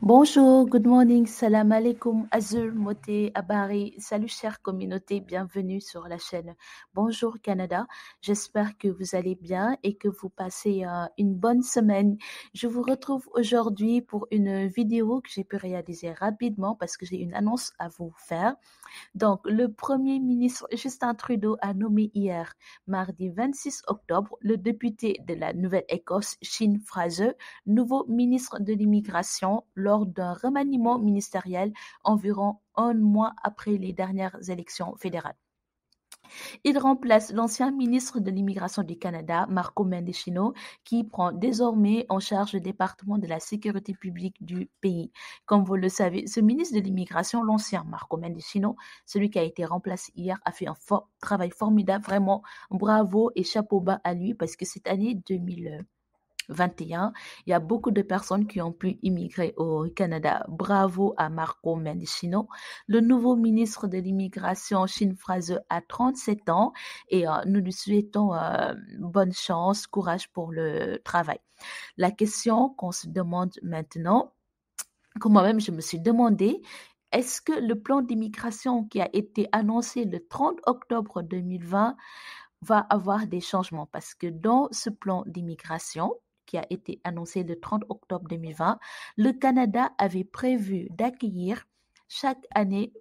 Bonjour, good morning, salam alaikum, Azul, Moté, Abari. Salut chère communauté, bienvenue sur la chaîne. Bonjour Canada, j'espère que vous allez bien et que vous passez une bonne semaine. Je vous retrouve aujourd'hui pour une vidéo que j'ai pu réaliser rapidement parce que j'ai une annonce à vous faire. Donc, le Premier ministre Justin Trudeau a nommé hier, mardi 26 octobre, le député de la Nouvelle-Écosse, Shane Fraser, nouveau ministre de l'Immigration lors d'un remaniement ministériel environ un mois après les dernières élections fédérales. Il remplace l'ancien ministre de l'Immigration du Canada, Marco Mendicino, qui prend désormais en charge le département de la sécurité publique du pays. Comme vous le savez, ce ministre de l'Immigration, l'ancien Marco Mendicino, celui qui a été remplacé hier, a fait un travail formidable, vraiment bravo et chapeau bas à lui parce que cette année 2021, il y a beaucoup de personnes qui ont pu immigrer au Canada. Bravo à Marco Mendicino. Le nouveau ministre de l'immigration, Shane Fraser, a 37 ans et nous lui souhaitons bonne chance, courage pour le travail. La question qu'on se demande maintenant, que moi-même je me suis demandé, est-ce que le plan d'immigration qui a été annoncé le 30 octobre 2020 va avoir des changements? Parce que dans ce plan d'immigration, qui a été annoncé le 30 octobre 2020, le Canada avait prévu d'accueillir chaque année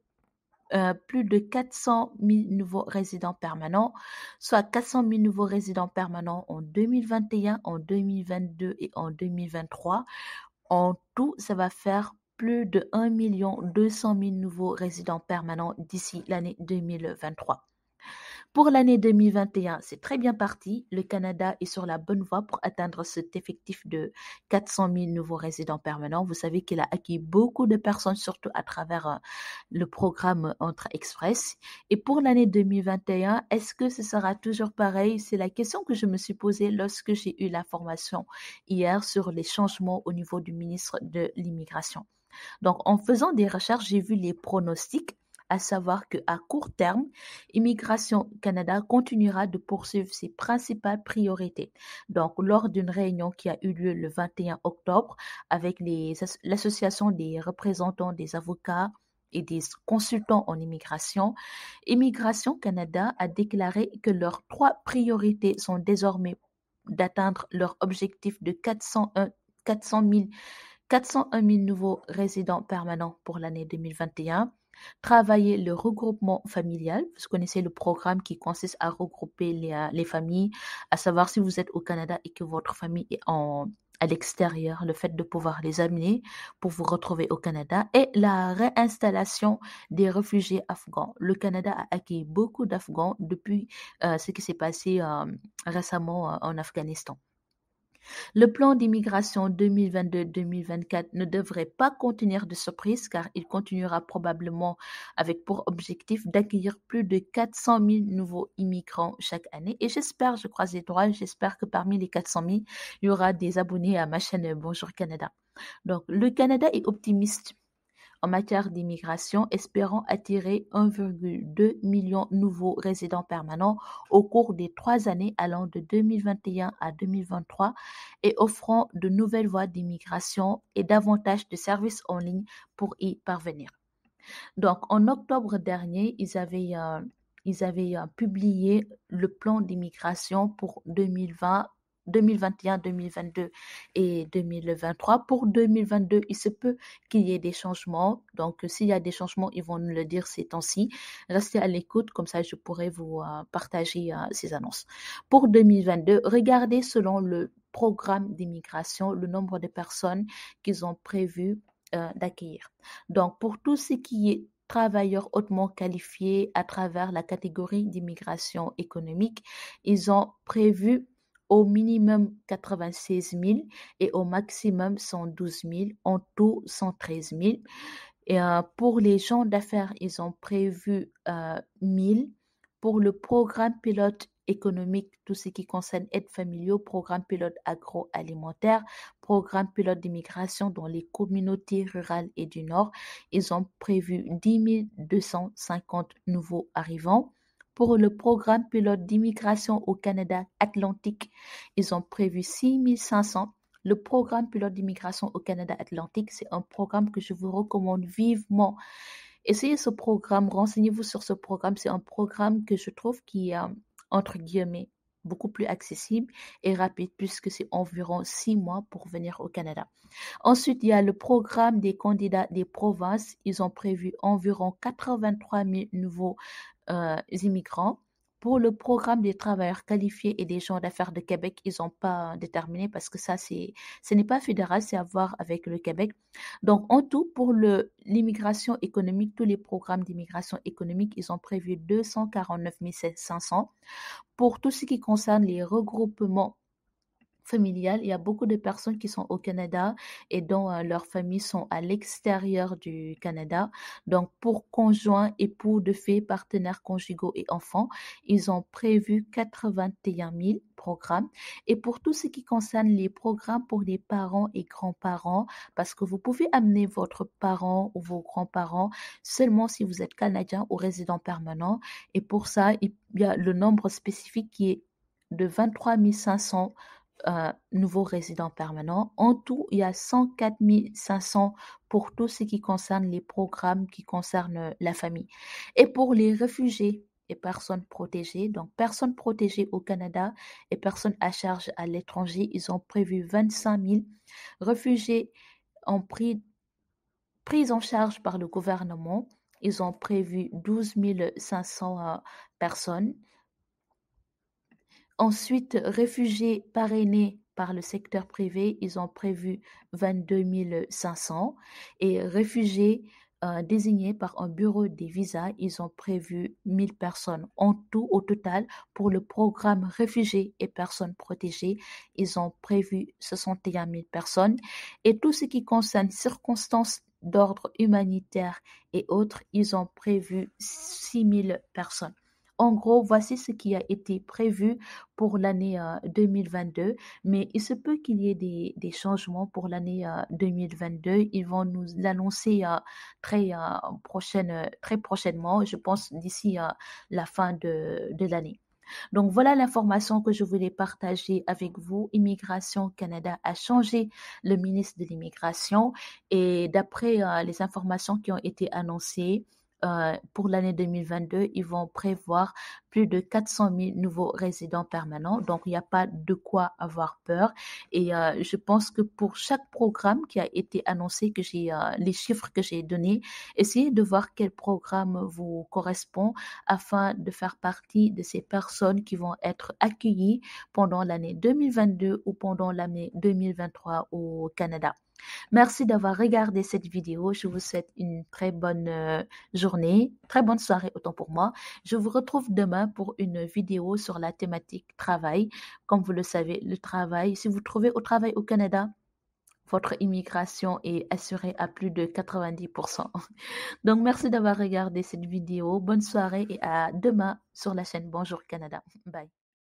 plus de 400 000 nouveaux résidents permanents, soit 400 000 nouveaux résidents permanents en 2021, en 2022 et en 2023. En tout, ça va faire plus de 1 200 000 nouveaux résidents permanents d'ici l'année 2023. Pour l'année 2021, c'est très bien parti. Le Canada est sur la bonne voie pour atteindre cet effectif de 400 000 nouveaux résidents permanents. Vous savez qu'il a acquis beaucoup de personnes, surtout à travers le programme Entrée Express. Et pour l'année 2021, est-ce que ce sera toujours pareil? C'est la question que je me suis posée lorsque j'ai eu l'information hier sur les changements au niveau du ministre de l'Immigration. Donc, en faisant des recherches, j'ai vu les pronostics, à savoir qu'à court terme, Immigration Canada continuera de poursuivre ses principales priorités. Donc, lors d'une réunion qui a eu lieu le 21 octobre avec l'association des représentants des avocats et des consultants en immigration, Immigration Canada a déclaré que leurs trois priorités sont désormais d'atteindre leur objectif de 401 000 nouveaux résidents permanents pour l'année 2021, travailler le regroupement familial. Vous connaissez le programme qui consiste à regrouper les familles, à savoir si vous êtes au Canada et que votre famille est à l'extérieur, le fait de pouvoir les amener pour vous retrouver au Canada et la réinstallation des réfugiés afghans. Le Canada a accueilli beaucoup d'Afghans depuis ce qui s'est passé récemment en Afghanistan. Le plan d'immigration 2022-2024 ne devrait pas contenir de surprises car il continuera probablement avec pour objectif d'accueillir plus de 400 000 nouveaux immigrants chaque année. Et j'espère, je croise les doigts, j'espère que parmi les 400 000, il y aura des abonnés à ma chaîne Bonjour Canada. Donc, le Canada est optimiste en matière d'immigration, espérant attirer 1,2 million de nouveaux résidents permanents au cours des 3 années allant de 2021 à 2023 et offrant de nouvelles voies d'immigration et davantage de services en ligne pour y parvenir. Donc, en octobre dernier, ils avaient publié le plan d'immigration pour 2020, 2021, 2022 et 2023. Pour 2022, il se peut qu'il y ait des changements. Donc, s'il y a des changements, ils vont nous le dire ces temps-ci. Restez à l'écoute, comme ça je pourrai vous partager ces annonces. Pour 2022, regardez selon le programme d'immigration le nombre de personnes qu'ils ont prévu d'accueillir. Donc, pour tout ce qui est travailleurs hautement qualifiés à travers la catégorie d'immigration économique, ils ont prévu au minimum 96 000 et au maximum 112 000, en tout 113 000. Et pour les gens d'affaires, ils ont prévu 1000. Pour le programme pilote économique, tout ce qui concerne aides familiaux, programme pilote agroalimentaire, programme pilote d'immigration dans les communautés rurales et du Nord, ils ont prévu 10 250 nouveaux arrivants. Pour le programme pilote d'immigration au Canada Atlantique, ils ont prévu 6 500 Le programme pilote d'immigration au Canada Atlantique, c'est un programme que je vous recommande vivement. Essayez ce programme, renseignez-vous sur ce programme. C'est un programme que je trouve qui est, entre guillemets, beaucoup plus accessible et rapide puisque c'est environ 6 mois pour venir au Canada. Ensuite, il y a le programme des candidats des provinces. Ils ont prévu environ 83 000 nouveaux immigrants. Pour le programme des travailleurs qualifiés et des gens d'affaires de Québec, ils n'ont pas déterminé parce que ça, ce n'est pas fédéral, c'est à voir avec le Québec. Donc, en tout, pour l'immigration économique, tous les programmes d'immigration économique, ils ont prévu 249 500. Pour tout ce qui concerne les regroupements familiale. Il y a beaucoup de personnes qui sont au Canada et dont leurs familles sont à l'extérieur du Canada. Donc, pour conjoints, époux de fait, partenaires conjugaux et enfants, ils ont prévu 81 000 programmes. Et pour tout ce qui concerne les programmes pour les parents et grands-parents, parce que vous pouvez amener votre parent ou vos grands-parents seulement si vous êtes Canadien ou résident permanent. Et pour ça, il y a le nombre spécifique qui est de 23 500 nouveaux résidents permanents. En tout, il y a 104 500 pour tout ce qui concerne les programmes qui concernent la famille. Et pour les réfugiés et personnes protégées, donc personnes protégées au Canada et personnes à charge à l'étranger, ils ont prévu 25 000 réfugiés en prise en charge par le gouvernement. Ils ont prévu 12 500 personnes. Ensuite, réfugiés parrainés par le secteur privé, ils ont prévu 22 500. Et réfugiés désignés par un bureau des visas, ils ont prévu 1000 personnes. En tout, au total, pour le programme réfugiés et personnes protégées, ils ont prévu 61 000 personnes. Et tout ce qui concerne circonstances d'ordre humanitaire et autres, ils ont prévu 6000 personnes. En gros, voici ce qui a été prévu pour l'année 2022, mais il se peut qu'il y ait des changements pour l'année 2022. Ils vont nous l'annoncer très prochainement, je pense d'ici la fin de l'année. Donc voilà l'information que je voulais partager avec vous. Immigration Canada a changé le ministre de l'Immigration et d'après les informations qui ont été annoncées, pour l'année 2022, ils vont prévoir plus de 400 000 nouveaux résidents permanents. Donc, il n'y a pas de quoi avoir peur. Et je pense que pour chaque programme qui a été annoncé, que j'ai les chiffres que j'ai donnés, essayez de voir quel programme vous correspond afin de faire partie de ces personnes qui vont être accueillies pendant l'année 2022 ou pendant l'année 2023 au Canada. Merci d'avoir regardé cette vidéo. Je vous souhaite une très bonne journée, très bonne soirée autant pour moi. Je vous retrouve demain pour une vidéo sur la thématique travail. Comme vous le savez, le travail, si vous trouvez au travail au Canada, votre immigration est assurée à plus de 90%. Donc, merci d'avoir regardé cette vidéo. Bonne soirée et à demain sur la chaîne Bonjour Canada. Bye.